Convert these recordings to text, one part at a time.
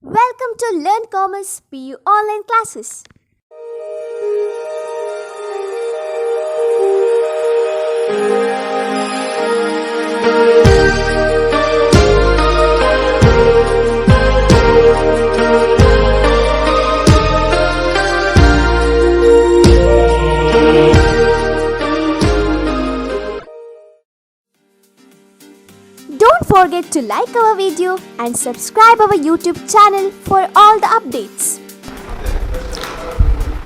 Welcome to Learn Commerce PU online classes. Don't forget to like our video and subscribe our YouTube channel for all the updates.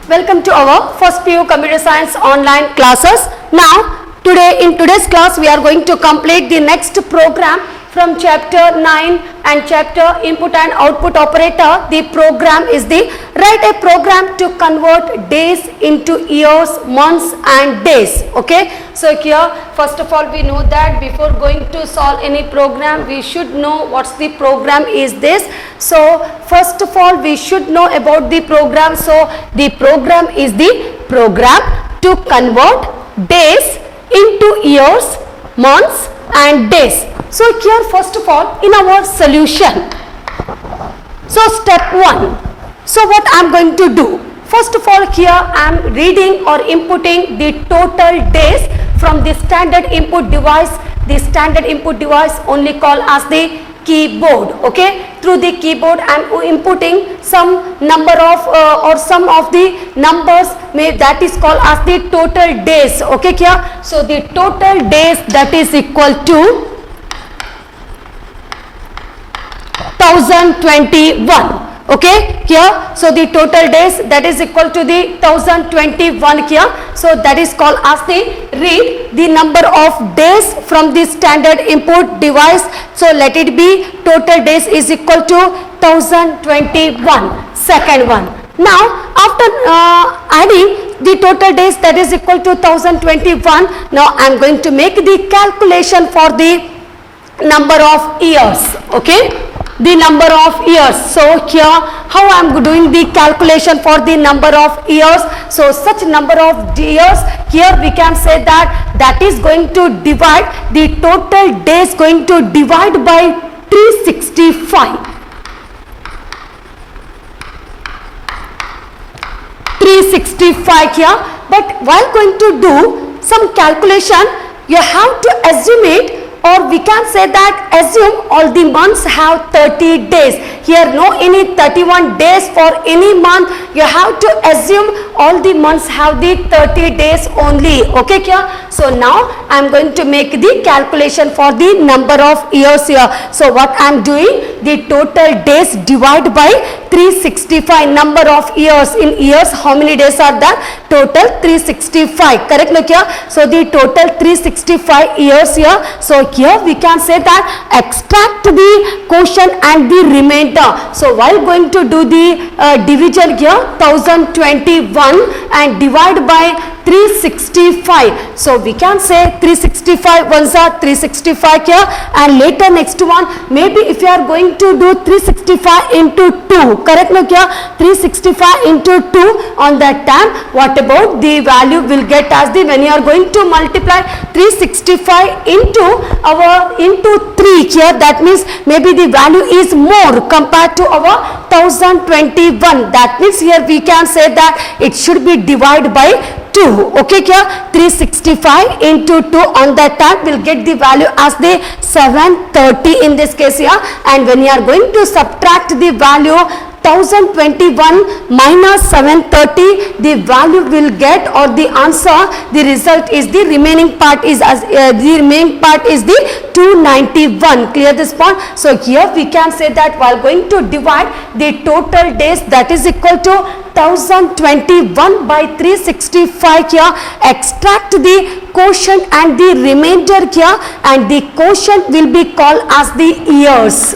Welcome to our first PU Computer Science online classes. Now, in today's class, we are going to complete the next program from chapter 9 and chapter input and output operator. The program is write a program to convert days into years, months and days. Okay. So here, first of all, we know that before going to solve any program, we should know what's the program is this. So first of all, we should know about the program. So the program is the program to convert days into years, months and days. So here first of all in our solution, so step 1, so what I am going to do, first of all here I am reading or inputting the total days from the standard input device. The standard input device only called as the keyboard. Okay, through the keyboard I am inputting some number of or some of the numbers that is called as the total days. Okay here, so the total days that is equal to 1021. Okay here, so the total days that is equal to the 1021 here. So that is called as the read the number of days from the standard input device. So let it be total days is equal to 1021. Second one, now after adding the total days that is equal to 1021, now I am going to make the calculation for the number of years. Okay, the number of years. So here how I am doing the calculation for the number of years. So such number of years, here we can say that is going to divide the total days, going to divide by 365. 365 here, but while going to do some calculation, you have to estimate, or we can say that assume all the months have 30 days. Here no any 31 days for any month. You have to assume all the months have the 30 days only. Okay here. So now I am going to make the calculation for the number of years here. So what I am doing, the total days divide by 365, number of years. In years how many days are there? Total 365. Correct look here. So the total 365 years here. So here we can say that extract the quotient and the remainder. So while going to do the division here, 1021 and divide by 365. So we can say 365 ones are 365 here, and later next one, maybe if you are going to do 365 into 2, correct look here, 365 into 2, on that time what about the value will get as the, when you are going to multiply 365 into 3 here, that means maybe the value is more compared to our 1021. That means here we can say that it should be divided by 2. Okay here, 365 into 2, on that time will get the value as the 730 in this case here. And when you are going to subtract the value 1021 minus 730, the value will get, or the answer, the result is the remaining part is as the remaining part is the 291. Clear this point? So here we can say that while going to divide the total days that is equal to 1021 by 365 here, extract the quotient and the remainder here, and the quotient will be called as the years.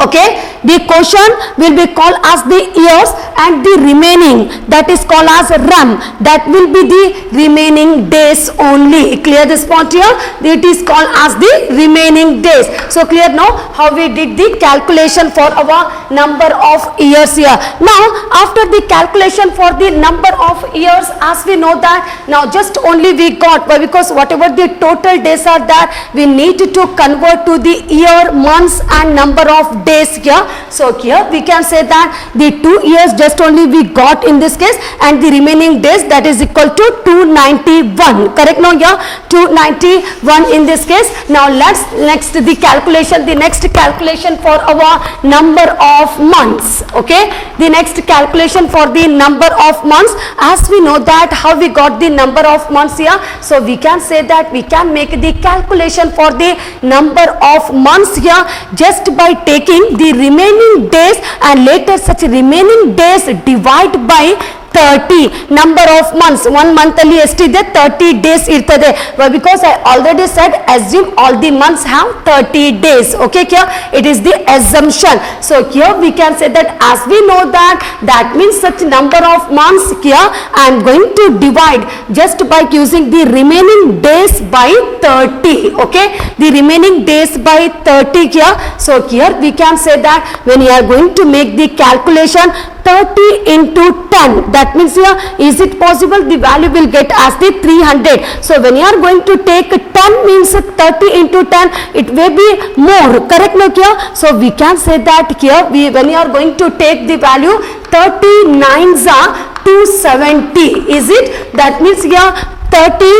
Okay, the quotient will be called as the years, and the remaining that is called as RAM, that will be the remaining days only. Clear this point here? It is called as the remaining days. So clear now how we did the calculation for our number of years here. Now after the calculation for the number of years, as we know that now just only we got, because whatever the total days are there, we need to convert to the year, months and number of days. days here. So here we can say that the 2 years just only we got in this case, and the remaining days, that is equal to 291. Correct now here? 291 in this case. Now let's next the next calculation for our number of months. Okay, the next calculation for the number of months, as we know that how we got the number of months here. So we can say that we can make the calculation for the number of months here just by taking the remaining days and later such remaining days divide by 30 number of months. 1 month ಅಲ್ಲಿ ಎಷ್ಟಿದೆ? 30 days ಇರ್ತದೆ. Because I already said assume all the months have 30 days. Okay, here it is the assumption. So here we can say that as we know that means such number of months here I am going to divide just by using the remaining days by 30. Okay, the remaining days by 30 here. So here we can say that when you are going to make the calculation 30 into 10, that means here is it possible the value will get as the 300. So when you are going to take 10 means 30 into 10, it may be more. Correct now here? So we can say that here when you are going to take the value 39s are 270. Is it? That means here 30.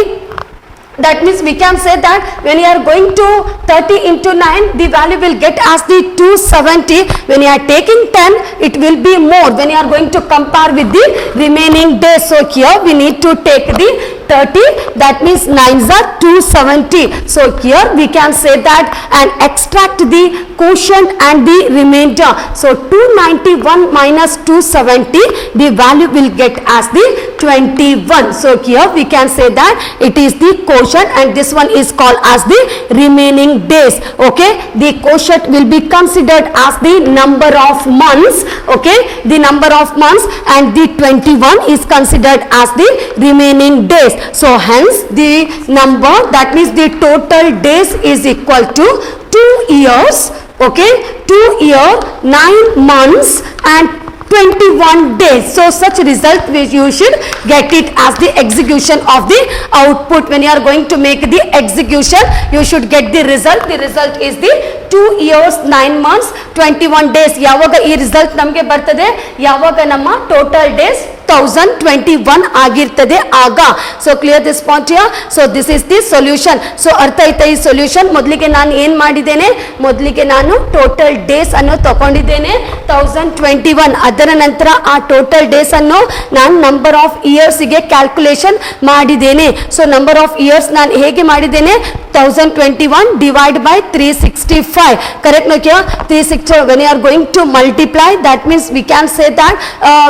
That means we can say that when you are going to 30 into 9, the value will get as the 270. When you are taking 10, it will be more when you are going to compare with the remaining days. So here we need to take the 30, that means 9s are 270. So here we can say that and extract the quotient and the remainder. So 291 minus 270, the value will get as the 21. So here we can say that it is the quotient and this one is called as the remaining days. Okay, the quotient will be considered as the number of months. Okay, the number of months, and the 21 is considered as the remaining days. So hence the number, that means the total days is equal to 2 years. Okay, 2 year 9 months and 21 days. So such result which you should get it as the execution of the output. When you are going to make the execution, you should get the result. The result is the 2 years 9 months 21 days. ಯಾವಾಗ ಈ result ನಮಗೆ ಬರ್ತದೆ? ಯಾವಾಗ ನಮ್ಮ total days 1021 ಆಗಿರ್ತದೆ ಆಗ. So clear this point here. So this is the solution. So ಅರ್ಥ ಆಯ್ತಾ ಈ ಸೊಲ್ಯೂಷನ್? ಮೊದಲಿಗೆ ನಾನು ಏನು ಮಾಡಿದ್ದೇನೆ? ಮೊದಲಿಗೆ ನಾನು ಟೋಟಲ್ ಡೇಸ್ ಅನ್ನು ತಗೊಂಡಿದ್ದೇನೆ 1021. ಅದರ ನಂತರ ಆ ಟೋಟಲ್ ಡೇಸ್ ಅನ್ನು ನಾನು ನಂಬರ್ ಆಫ್ ಇಯರ್ಸ್ ಗೆ ಕ್ಯಾಲ್ಕುಲೇಷನ್ ಮಾಡಿದ್ದೇನೆ. ಸೊ ನಂಬರ್ ಆಫ್ ಇಯರ್ಸ್ ನಾನು ಹೇಗೆ ಮಾಡಿದ್ದೇನೆ? 1021 divide by 365. Correct no here? 360. When you are going to multiply, that means we can say that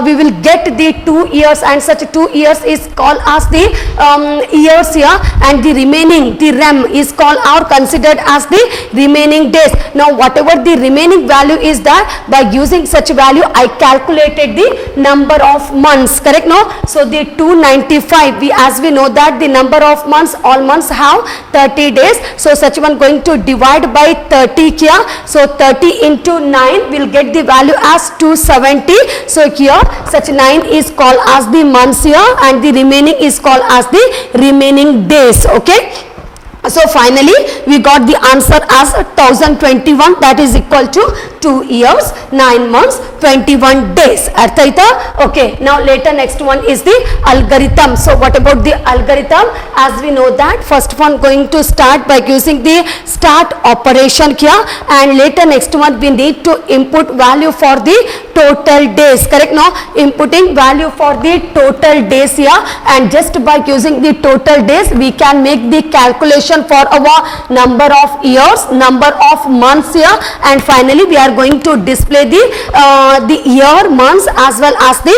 we will get the 2 years, and such 2 years is called as the years here, and the remaining, the rem is called or considered as the remaining days. Now whatever the remaining value is that, by using such value I calculated the number of months. Correct no? So the 295, as we know that the number of months, all months have 30 days. So such one going to divide by 30 here. So 30 into 9 will get the value as 270. So here such 9 is called as the months here, and the remaining is called as the remaining days. Okay, so finally we got the answer as 1021, that is equal to 2 years 9 months 21 days. Artha aita? Okay, now later next one is the algorithm. So what about the algorithm? As we know that first one going to start by using the start operation here, and later next one we need to input value for the total days. Correct no? Inputting value for the total days here, and just by using the total days we can make the calculation for our number of years, number of months here, and finally we are going to display the year, months as well as the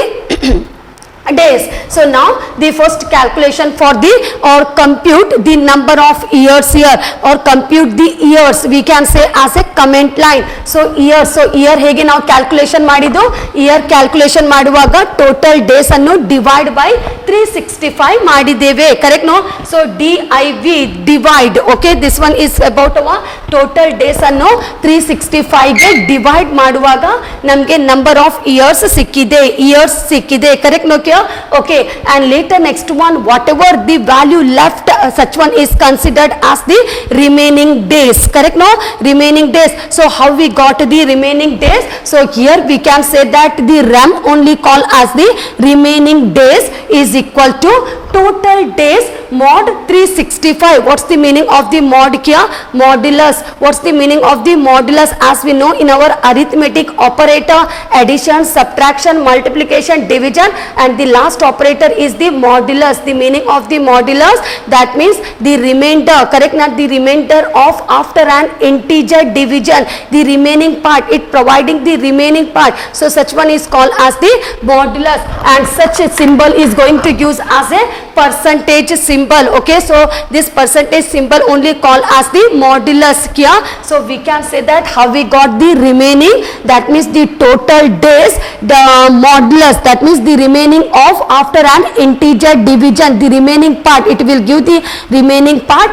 days. So now the first calculation for the or compute the number of years here, or compute the years, we can say as a comment line. So year, so year ಹೇಗೆ ನಾವು calculation ಮಾಡಿದ್ದು? Year calculation ಮಾಡುವಾಗ total days ಅನ್ನು divide by 365 ಮಾಡಿದ್ದೇವೆ. Correct no? So DIV divide. Okay, this one is about our total days ಅನ್ನು 365 ಗೆ divide ಮಾಡುವಾಗ ನಮಗೆ ನಂಬರ್ ಆಫ್ ಇಯರ್ಸ್ ಸಿಕ್ಕಿದೆ. ಇಯರ್ಸ್ ಸಿಕ್ಕಿದೆ. Correct no? here, okay, and later next one whatever the value left, such one is considered as the remaining days, correct? No, remaining days. So how we got the remaining days? So here we can say that the rem only called as the remaining days is equal to total days mod 365. What's the meaning of the mod here? Modulus. What's the meaning of the modulus? As we know in our arithmetic operator, addition, subtraction, multiplication, division, and the last operator is the modulus. The meaning of the modulus, that means the remainder, correct? Not the remainder of after an integer division, the remaining part, it providing the remaining part. So such one is called as the modulus, and such a symbol is going to use as a percentage symbol, okay? So this percentage symbol only called as the modulus here. So we can say that how we got the remaining, that means the total days, the modulus, that means the remaining of after an integer division, the remaining part, it will give the remaining part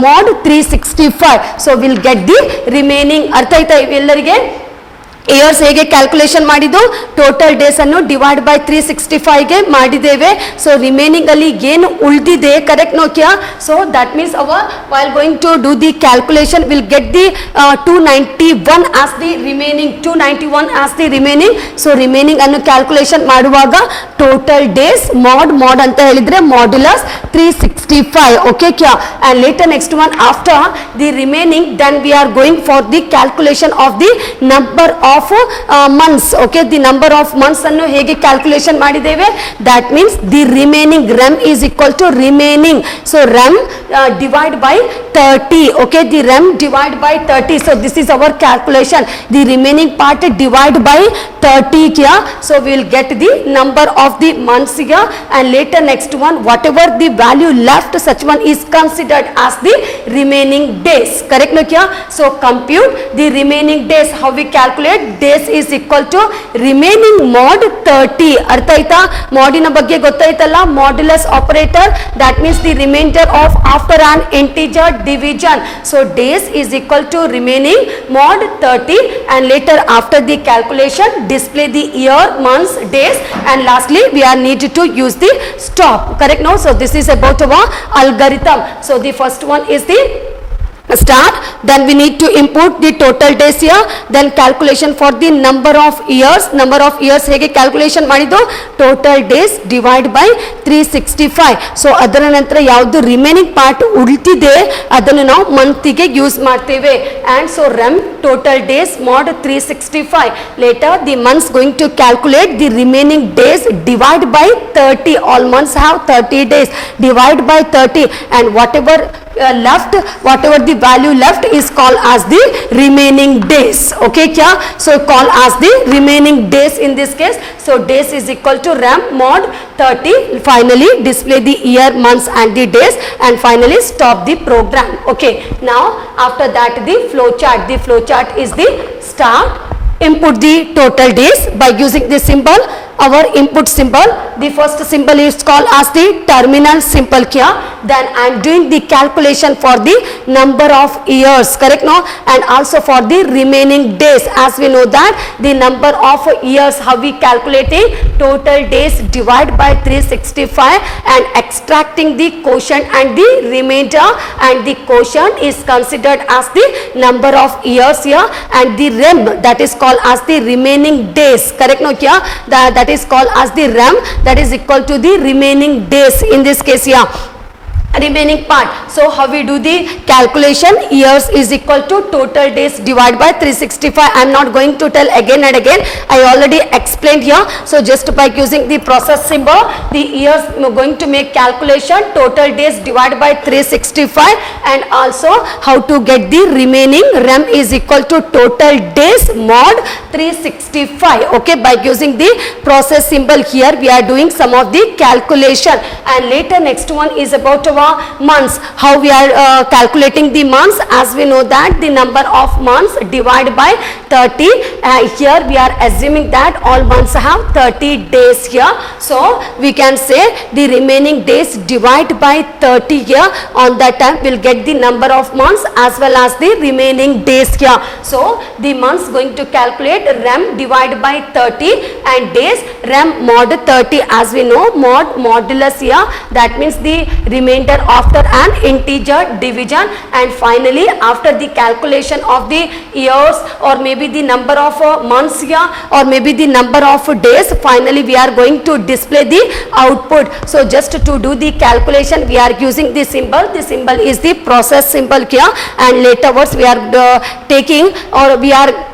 mod 365. So we'll get the remaining. ಅರ್ಥ ಆಯ್ತಾ ಇವೆಲ್ಲರಿಗೆ? Years ಹೇಗೆ calculation ಮಾಡಿದ್ದು, total days ಅನ್ನು divide by 365 ಗೆ ಮಾಡಿದ್ದೇವೆ. So remaining ಅಲ್ಲಿ ಏನು ಉಳಿದಿದೆ, ಕರೆಕ್ಟ್ ನೋಕ್ಯಾ? So that means our while going to do the calculation will get the 291 as the remaining, 291 as the remaining. So remaining ಅನ್ನು ಕ್ಯಾಲ್ಕುಲೇಷನ್ ಮಾಡುವಾಗ ಟೋಟಲ್ ಡೇಸ್ ಮಾಡ್ ಅಂತ ಹೇಳಿದ್ರೆ ಮಾಡ್ಯುಲಸ್ 365, ಓಕೆ ಕ್ಯಾ? And later next one after the remaining then we are going for the calculation of the number of months, okay? The number of months ಅನ್ನು ಹೇಗೆ calculation ಮಾಡಿದ್ದೇವೆ? that means the remaining rem is equal to remaining, so rem divide by 30, okay? The rem divide by 30. So this is our calculation, the remaining part divide by 30 here. So we will get the number of the months here, and later next one whatever the value left, such one is considered as the remaining days, correct no kya? So compute the remaining days. How we calculate? days is equal to remaining mod 30. ಅರ್ಥ ಆಯ್ತಾ? ಮಾಡಿನ ಬಗ್ಗೆ ಗೊತ್ತಾಯ್ತಲ್ಲ, modulus operator, that means the remainder of after an integer division. So days is equal to remaining mod 30, and later after the calculation display the year, months, days, and lastly we are needed to use the stop, correct? No, so this is about our algorithm. So the first one is the start, then we need to input the total days here, then calculation for the number of years. Number of years ಹೇಗೆ calculation ಮಾಡಿದ್ದು? Total days divide by 365. So ಅದರ ನಂತರ ಯಾವುದು remaining part ಉಳಿದಿದೆ ಅದನ್ನು ನಾವು ಮಂತಿಗೆ use ಮಾಡ್ತೇವೆ. And so rem total days mod 365. Later the months going to calculate the remaining days divide by 30. All months have 30 days, divide by 30, and whatever left, whatever the value left is called as the remaining days, okay kya? So call as the remaining days in this case. So days is equal to rem mod 30. Finally display the year, months and the days, and finally stop the program, okay? Now after that the flow chart. The flow chart is the start, input the total days by using this symbol, our input symbol. The first symbol is called as the terminal symbol here. Then I am doing the calculation for the number of years, correct no? And also for the remaining days. As we know that the number of years, how we calculating? Total days divide by 365 and extracting the quotient and the remainder, and the quotient is considered as the number of years here, and the rem, that is called as the remaining days, correct no here? That is called as the rem, that is equal to the remaining days in this case here, remaining part. So how we do the calculation? Years is equal to total days divided by 365. I am not going to tell again and again, I already explained here. So just by using the process symbol, the years going to make calculation, total days divided by 365, and also how to get the remaining. Rem is equal to total days mod 365, okay? By using the process symbol here we are doing some of the calculation. And later next one is about our months. How we are calculating the months? As we know that the number of months divided by 30. Here we are assuming that all months have 30 days here. So we can say the remaining days divide by 30 here. On that time we'll get the number of months as well as the remaining days here. So the months going to calculate 100 rem divided by 30 and days rem mod 30 as we know modulus here, that means the remainder after an integer division, and finally after the calculation of the years or maybe the number of months here or maybe the number of days, finally we are going to display the output. So just to do the calculation we are using the symbol is the process symbol here, and later words we are taking or we are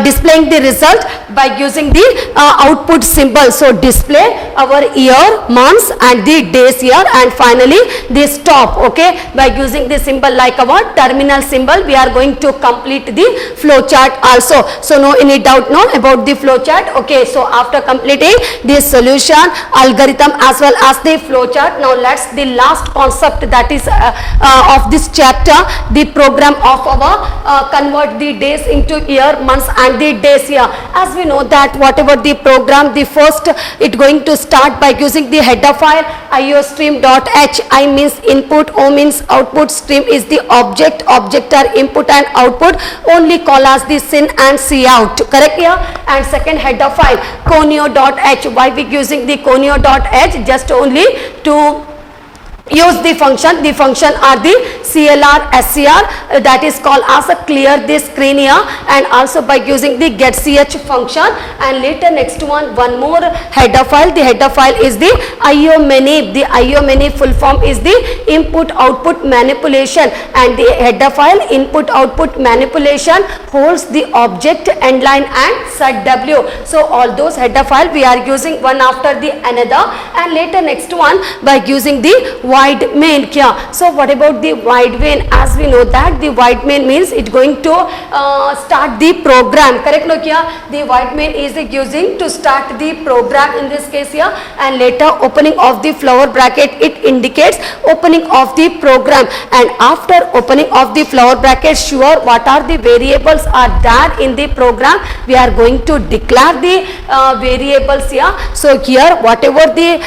displaying the result by using the output symbol. So display our year, months and the days here, and finally the stop, okay, by using the symbol like our terminal symbol we are going to complete the flow chart also. So no any doubt no about the flow chart, okay. So after completing the solution, algorithm as well as the flow chart, now let's the last concept that is of this chapter, the program of our convert the days into year, months and the days here. As we know that whatever the program, the first it going to start by using the header file iostream.h. I means input, o means output, stream is the object, object are input and output, only call as the sin and cout, correct here. And second header file conio.h. why we using the conio.h? Just only to use the function are the CLR, SCR, that is called as a clear the screen here, and also by using the getch function. And later next one more header file, the header file is the IOManip. The IOManip full form is the input output manipulation, and the header file input output manipulation holds the object endline and setw. So all those header file we are using one after the another, and later next one by using the wide main here. So what about the wide main? As we know that the wide main means it going to start the program, correct no here. The wide main is using to start the program in this case here, and later opening of the flower bracket it indicates opening of the program, and after opening of the flower bracket, sure what are the variables are there in the program, we are going to declare the variables here. So here whatever the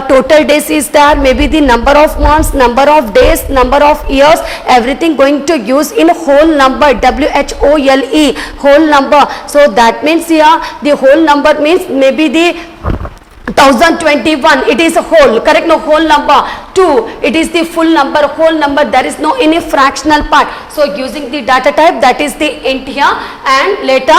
total days is there, maybe the number of months, number of days, number of years, everything going to use in whole number, WHOLE, whole number. So that means here the whole number means maybe the 1021 it is a whole, correct no, whole number. 2 it is the full number, whole number, there is no any fractional part. So using the data type that is the int here, and later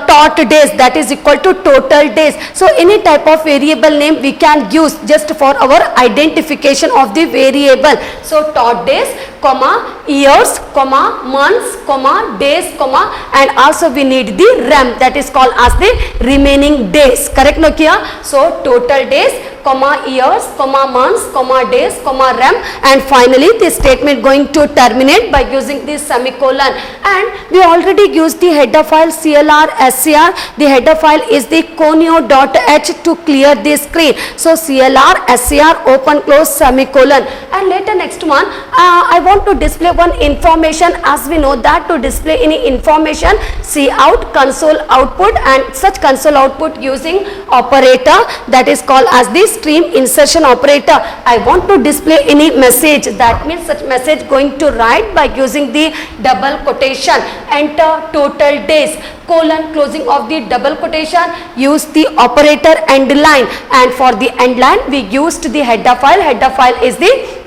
tot days that is equal to total days. So any type of variable name we can use just for our identification of the variable. So tot days, comma, years, comma, months, comma, days, comma, and also we need the rem that is called as the remaining days, correct no here. So total days, comma, years, comma, months, comma, days, comma, rem, and finally the statement going to terminate by using the semicolon. And we already used the header file CLR, SCR. The header file is the conio.h to clear the screen. So CLR, SCR, open close semicolon. And later next one I want to display one information. As we know that to display any information, cout, console output, and such console output using operator that is called as the stream insertion operator. I want to display any message, that means such message going to write by using the double quotation, enter total days, colon, closing of the double quotation, use the operator end line, and for the end line we used the header file is the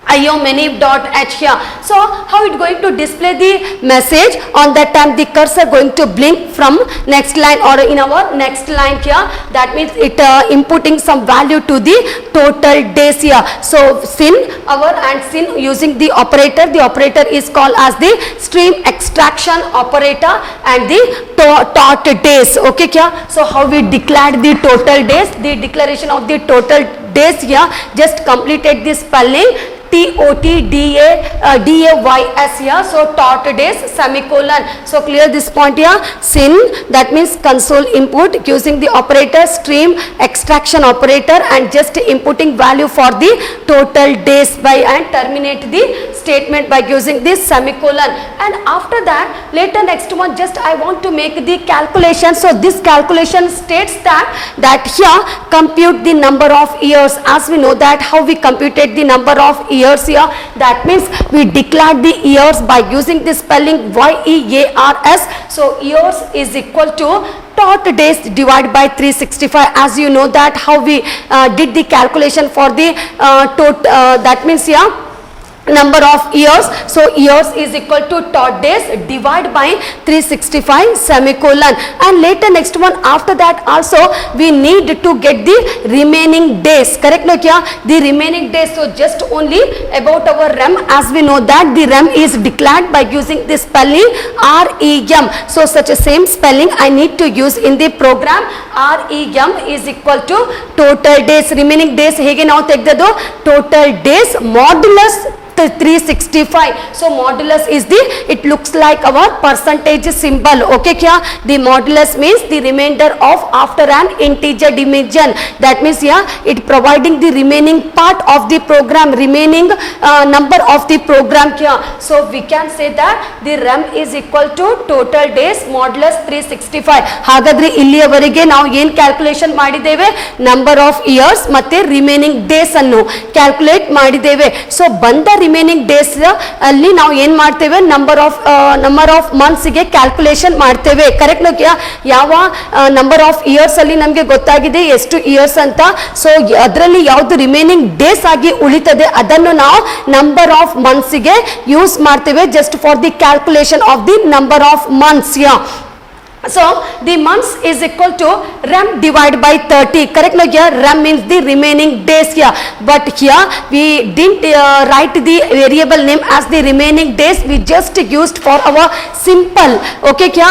IOManip.h here. So how it going to display the message? On that time the cursor going to blink from next line or in our next line here, that means it inputting some value to the total days here. So sin hour and sin using the operator is called as the stream extraction operator, and the tot days, okay here. So how we declared the total days? The declaration of the total days here, just completed the spelling TOTDAYS here. So tot days semicolon. So clear this point here. Sin, that means console input using the operator stream extraction operator, and just inputting value for the total days by, and terminate the statement by using this semicolon, and after that later next one just I want to make the calculation. So this calculation states that here compute the number of years. As we know that how we computed the number of years here, that means we declared the years by using the spelling YEARS. So years is equal to tot days divided by 365. As you know that how we did the calculation for the that means here number of years. So years is equal to tot days divided by 365 semicolon, and later next one after that also we need to get the remaining days. Correct no kya? The remaining days. So just only about our REM, as we know that the REM is declared by using the spelling REM. So such a same spelling I need to use in the program. REM is equal to total days. Remaining days ಹೇಗೆ ನಾವು ತೆಗೆದದ್ದು total days modulus 365. So modulus is the, it looks like our percentage symbol. Okay kya? The modulus means the remainder of after an integer division. That means yeah, it providing the remaining part of the program, remaining number of the program kya. So we can say that the REM is equal to total days modulus 365. ಹಾಗಾದ್ರೆ ಇಲ್ಲಿಯವರೆಗೆ ನಾವು ಏನು calculation ಮಾಡಿದ್ದೇವೆ, number of years ಮತ್ತೆ remaining days ಅನ್ನು calculate ಮಾಡಿದ್ದೇವೆ. So ಬಂದ remaining days ಅಲ್ಲಿ ನಾವು ಏನ್ ಮಾಡ್ತೇವೆ, ನಂಬರ್ ಆಫ್ ಮಂತ್ಸ್ ಗೆ ಕ್ಯಾಲ್ಕುಲೇಷನ್ ಮಾಡ್ತೇವೆ. ಕರೆಕ್ಟ್ ಯಾವ ನಂಬರ್ ಆಫ್ ಇಯರ್ಸ್ ಅಲ್ಲಿ ನಮಗೆ ಗೊತ್ತಾಗಿದೆ ಎಷ್ಟು ಇಯರ್ಸ್ ಅಂತ. ಸೊ ಅದರಲ್ಲಿ ಯಾವ್ದು ರಿಮೈನಿಂಗ್ ಡೇಸ್ ಆಗಿ ಉಳಿತದೆ ಅದನ್ನು ನಾವು ನಂಬರ್ ಆಫ್ ಮಂತ್ಸ್ ಗೆ ಯೂಸ್ ಮಾಡ್ತೇವೆ just for the calculation of the number of months. So the months is equal to REM divided by 30. Correct no? Here REM means the remaining days here, but here we didn't write the variable name as the remaining days. We just used for our simple okay kya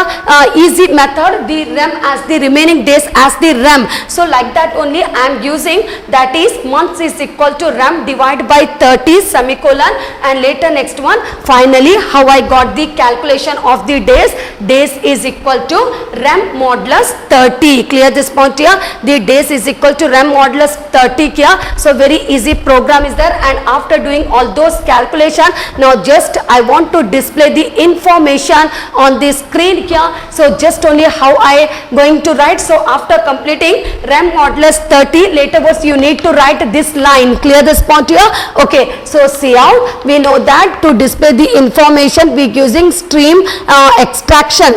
easy method the REM as the remaining days as the REM. So like that only I am using, that is months is equal to REM divided by 30 semicolon, and later next one finally how I got the calculation of the days. Days is equal to REM modulus 30. Clear this point here? The days is equal to REM modulus 30 here. So very easy program is there, and after doing all those calculation now just I want to display the information on the screen here. So just only how I going to write. So after completing REM modulus 30 later was you need to write this line. Clear this point here? Okay, so see out, we know that to display the information we using stream extraction,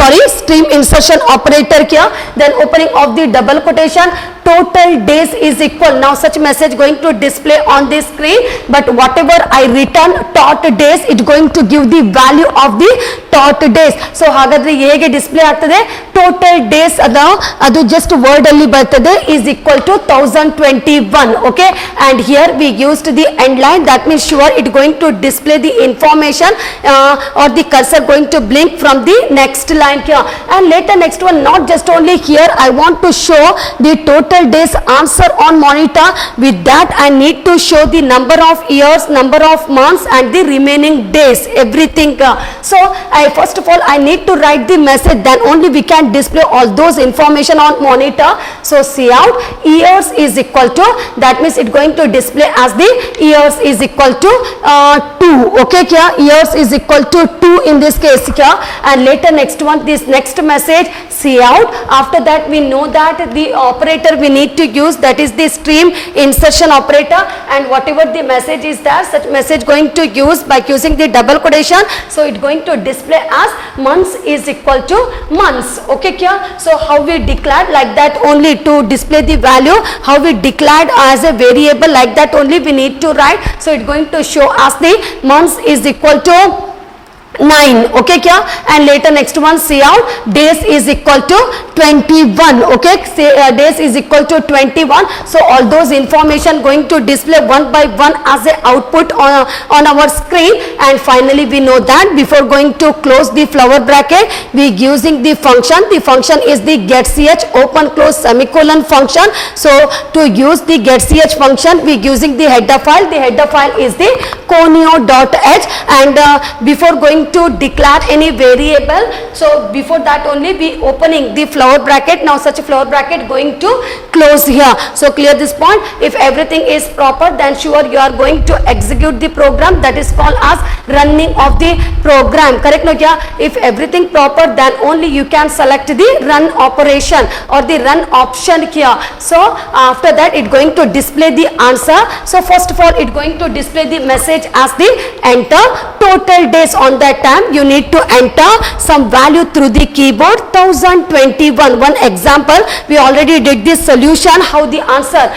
sorry, stream insertion operator here, then opening of the double quotation, total days is equal. Now such message going to display on the screen, but whatever I return tot days it going to give the value of the tot days. So ಹಾಗಾದ್ರೆ ಹೇಗೆ display ಆಗ್ತದೆ, total days ಅದು just word ಅಲ್ಲಿ ಬರ್ತದೆ is equal to 1021. okay, and here we used the end line, that means sure it going to display the information or the cursor going to blink from the next line here. And later next one, not just only here I want to show the total days answer on monitor, with that I need to show the number of years, number of months and the remaining days, everything. So I first of all I need to write the message, then only we can display all those information on monitor. So see out, years is equal to, that means it going to display as the years is equal to 2. okay kya? Years is equal to 2 in this case kya? And later next one, this next message see out, after that we know that the operator we need to use, that is the stream insertion operator, and whatever the message is there, such message going to use by using the double quotation. So it going to display as months is equal to months. okay kya? So how we declared like that only to display the value, how we declared as a variable like that only we need to write. So it going to show as the months is equal to 9. okay kya? And later next one see out, days is equal to 21. okay, say days is equal to 21. So all those information going to display one by one as a output on our screen. And finally we know that before going to close the flower bracket we using the function. The function is the getch open close semicolon function. So to use the getch function we using the header file. The header file is the conio.h, and before going going to declare any variable. So before that only we opening the flower bracket. Now such a flower bracket going to close here. So clear this point. If everything is proper, then sure you are going to execute the program. That is called as running of the program. Correct no kya? If everything proper, then only you can select the run operation or the run option here. So after that it going to display the answer. So first of all it going to display the message as the enter total days. On that time you need to enter some value through the keyboard. 1021. One example, we already did this solution how the answer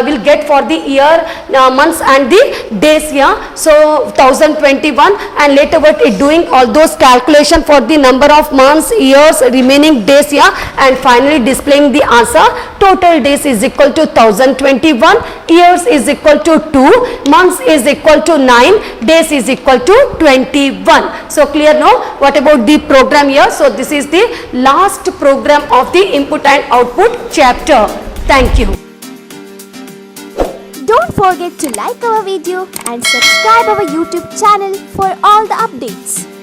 will get for the year, months and the days here. So 1021, and later what it doing all those calculation for the number of months, years, remaining days here, and finally displaying the answer. Total days is equal to 1021, years is equal to 2, months is equal to 9, days is equal to 21. So clear now? What about the program here? So this is the last program of the input and output chapter. Thank you. Don't forget to like our video and subscribe our YouTube channel for all the updates.